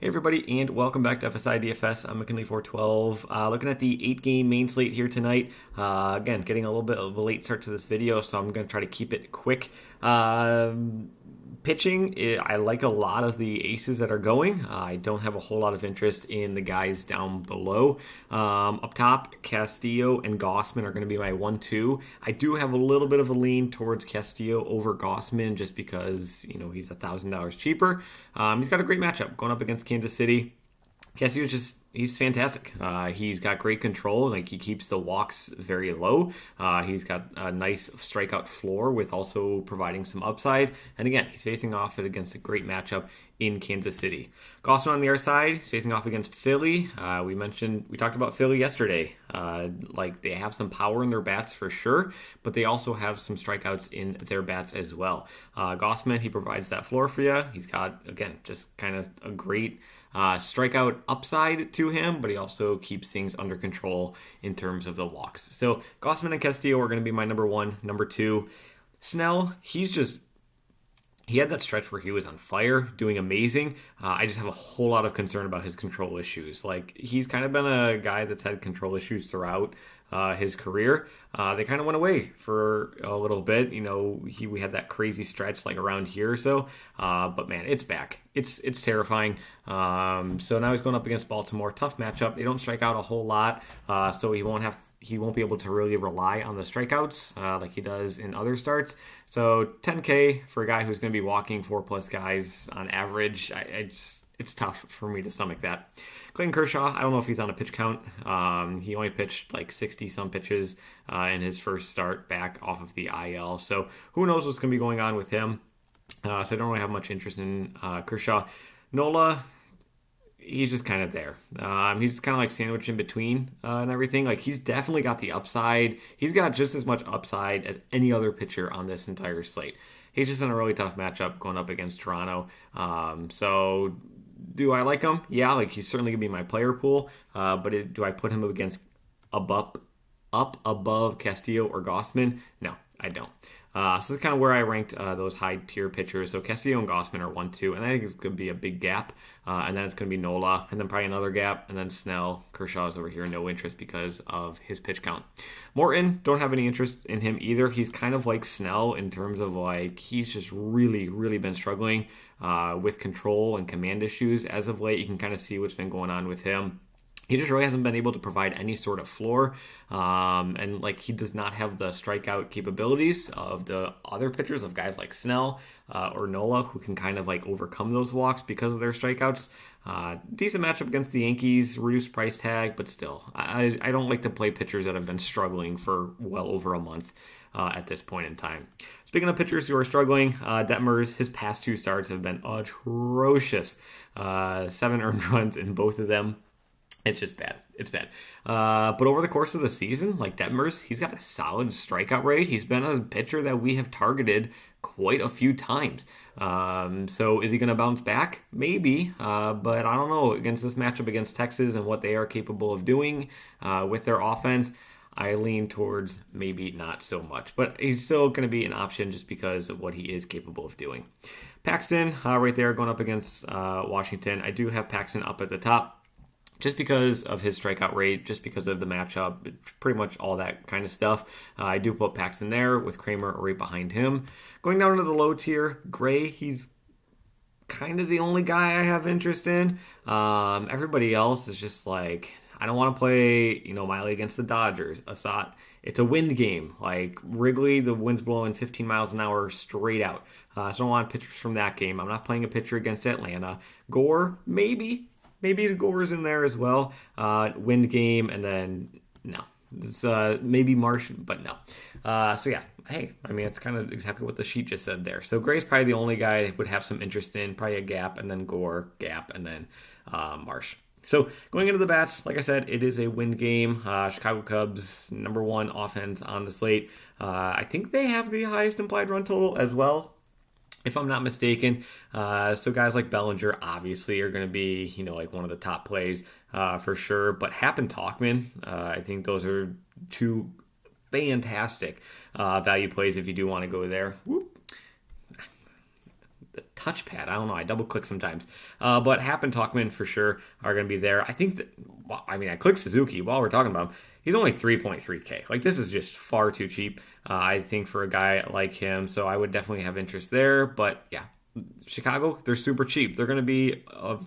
Hey everybody, and welcome back to FSi DFS. I'm McKinley412. Looking at the 8-game main slate here tonight. Again, getting a little bit of a late start to this video, so I'm going to try to keep it quick. Pitching, I like a lot of the aces that are going. I don't have a whole lot of interest in the guys down below. Up top, Castillo and Gausman are going to be my 1-2. I do have a little bit of a lean towards Castillo over Gausman just because, you know, he's $1,000 cheaper. He's got a great matchup going up against Kansas City. Castillo's he's fantastic. He's got great control. Like, he keeps the walks very low. He's got a nice strikeout floor with also providing some upside. And again, he's facing off it against a great matchup in Kansas City. Gausman on the other side, he's facing off against Philly. We talked about Philly yesterday. Like, they have some power in their bats for sure, but they also have some strikeouts in their bats as well. Gausman, he provides that floor for you. He's got, again, just kind of a great strikeout upside to him, but he also keeps things under control in terms of the walks. So Gausman and Castillo are going to be my number one. Number two, Snell, he had that stretch where he was on fire, doing amazing. I just have a whole lot of concern about his control issues. Like, he's kind of been a guy that's had control issues throughout his career. They kind of went away for a little bit. You know, we had that crazy stretch like around here or so. But man, it's back. It's terrifying. So now he's going up against Baltimore. Tough matchup. They don't strike out a whole lot, so he won't be able to really rely on the strikeouts like he does in other starts. So 10K for a guy who's going to be walking 4+ guys on average. It's tough for me to stomach that. Clayton Kershaw, I don't know if he's on a pitch count. He only pitched like 60-some pitches in his first start back off of the IL. So who knows what's going to be going on with him. So I don't really have much interest in Kershaw. Nola, he's just kind of there. He's just kind of like sandwiched in between and everything. Like, he's definitely got the upside. He's got just as much upside as any other pitcher on this entire slate. He's just in a really tough matchup going up against Toronto. So do I like him? Yeah, like, he's certainly going to be my player pool. But do I put him against up above Castillo or Gausman? No, I don't. So this is kind of where I ranked those high-tier pitchers. So Castillo and Gausman are 1-2, and I think it's going to be a big gap. And then it's going to be Nola, and then probably another gap, and then Snell. Kershaw's over here, no interest because of his pitch count. Morton, don't have any interest in him either. He's kind of like Snell in terms of, like, he's just really, really been struggling with control and command issues as of late. You can kind of see what's been going on with him. He just really hasn't been able to provide any sort of floor, and like, he does not have the strikeout capabilities of the other pitchers, of guys like Snell or Nola, who can kind of like overcome those walks because of their strikeouts. Decent matchup against the Yankees, reduced price tag, but still, I don't like to play pitchers that have been struggling for well over a month at this point in time. Speaking of pitchers who are struggling, Detmers, his past 2 starts have been atrocious. 7 earned runs in both of them. It's just bad. It's bad. But over the course of the season, like, Detmers, he's got a solid strikeout rate. He's been a pitcher that we have targeted quite a few times. So is he going to bounce back? Maybe. But I don't know. Against this matchup against Texas and what they are capable of doing with their offense, I lean towards maybe not so much. But he's still going to be an option just because of what he is capable of doing. Paxton, right there, going up against Washington. I do have Paxton up at the top, just because of his strikeout rate, just because of the matchup, pretty much all that kind of stuff. I do put Paxton there with Kramer right behind him. Going down to the low tier, Gray, he's kind of the only guy I have interest in. Everybody else is just like, I don't want to play, Miley against the Dodgers. Assad, it's a wind game. Like, Wrigley, the wind's blowing 15 miles an hour straight out. So I don't want pitchers from that game. I'm not playing a pitcher against Atlanta. Gore, maybe Gore's in there as well. Wind game, and then no. It's, maybe Marsh, but no. So yeah, hey, I mean, it's kind of exactly what the sheet just said there. So Gray's probably the only guy I would have some interest in. Probably a gap, and then Gore, gap, and then Marsh. So going into the bats, like I said, it is a wind game. Chicago Cubs, number 1 offense on the slate. I think they have the highest implied run total as well, if I'm not mistaken. So guys like Bellinger obviously are going to be, like one of the top plays for sure. But Happ and Tauchman, I think those are 2 fantastic value plays if you do want to go there. Whoop. the touchpad. I don't know. I double click sometimes. But Happ and Talkman for sure are going to be there. I think that, well, I mean, I clicked Suzuki while we're talking about him. He's only 3.3K. Like, this is just far too cheap, I think, for a guy like him. So I would definitely have interest there. But yeah, Chicago, they're super cheap. They're going to be a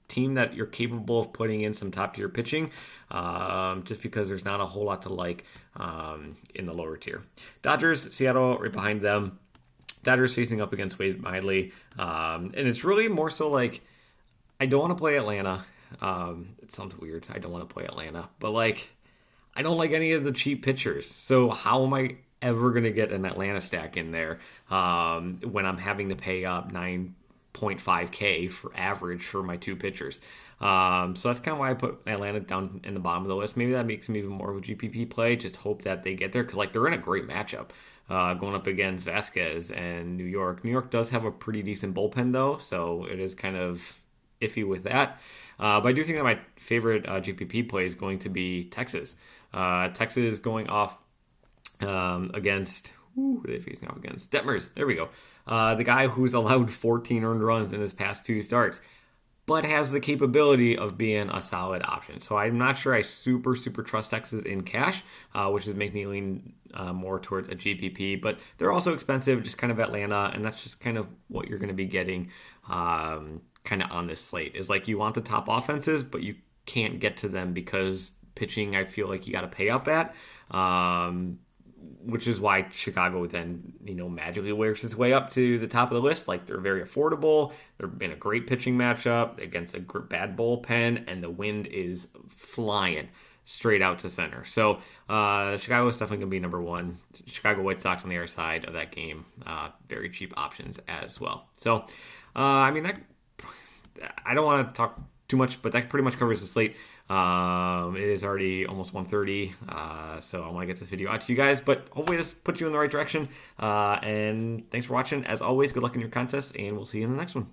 team that you're capable of putting in some top tier pitching, just because there's not a whole lot to like in the lower tier. Dodgers, Seattle, right behind them. Dodgers facing up against Wade Miley. And it's really more so like, I don't want to play Atlanta. It sounds weird. I don't want to play Atlanta. But like, I don't like any of the cheap pitchers. So how am I ever going to get an Atlanta stack in there when I'm having to pay up 9.5K for average for my two pitchers? So that's kind of why I put Atlanta down in the bottom of the list. Maybe that makes them even more of a GPP play. Just hope that they get there, because like, they're in a great matchup. Going up against Vasquez and New York. New York does have a pretty decent bullpen, though, so it is kind of iffy with that. But I do think that my favorite GPP play is going to be Texas. Texas going off against... who are they facing off against? Detmers. There we go. The guy who's allowed 14 earned runs in his past two starts, but has the capability of being a solid option. So I'm not sure I super trust Texas in cash, which is making me lean more towards a GPP. But they're also expensive, just kind of Atlanta, and that's just kind of what you're going to be getting kind of on this slate. Is like, you want the top offenses, but you can't get to them because pitching, I feel like you got to pay up at. Which is why Chicago then, magically works its way up to the top of the list. Like, they're very affordable. They're in a great pitching matchup against a bad bullpen, and the wind is flying straight out to center. So Chicago is definitely going to be number one. Chicago White Sox on the other side of that game, very cheap options as well. So, I don't want to talk too much, but that pretty much covers the slate. It is already almost 1:30, so I want to get this video out to you guys, but hopefully this puts you in the right direction, and thanks for watching. As always, good luck in your contests, and we'll see you in the next one.